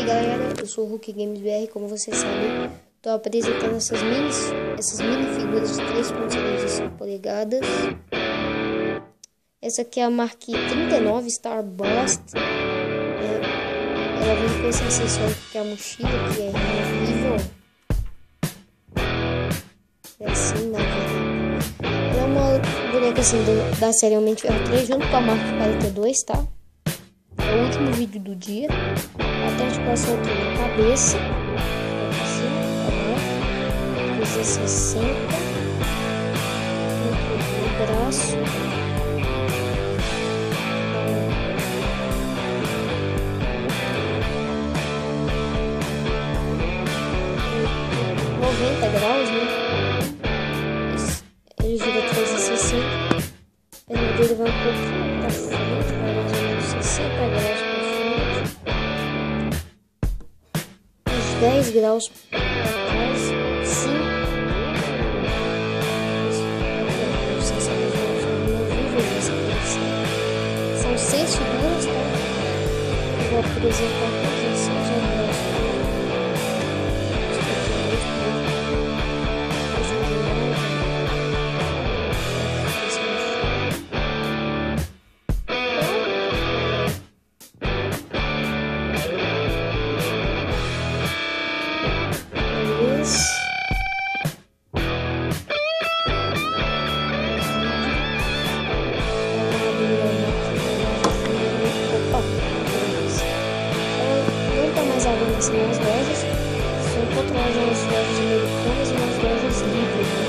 aí galera, eu sou o Hulk Games BR, como vocês sabem, tô apresentando essas mini figuras de 3.75 polegadas. Essa aqui é a Mark 39 Starburst. Ela vem com esse acessório que é a mochila, que é removível. É assim, na verdade. Ela é uma boneca assim da série Homem de Ferro 3 junto com a Mark 42, tá? É o último vídeo do dia. Até a articulação aqui na cabeça. Assim, tá bom? 360. No braço. 90 graus, né? Ele gira 360. A perna dele vai um pouquinho pra frente, vai mais ou menos 60 graus pra frente. Uns 10 graus pra trás, 5. São 6 figuras, tá? Eu vou apresentar pra vocês já graus. Nas lojas, só encontramos nas lojas americanas e nas lojas livres, né?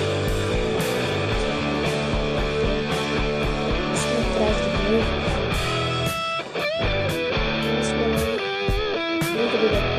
Isso atrás do meu. Muito obrigado.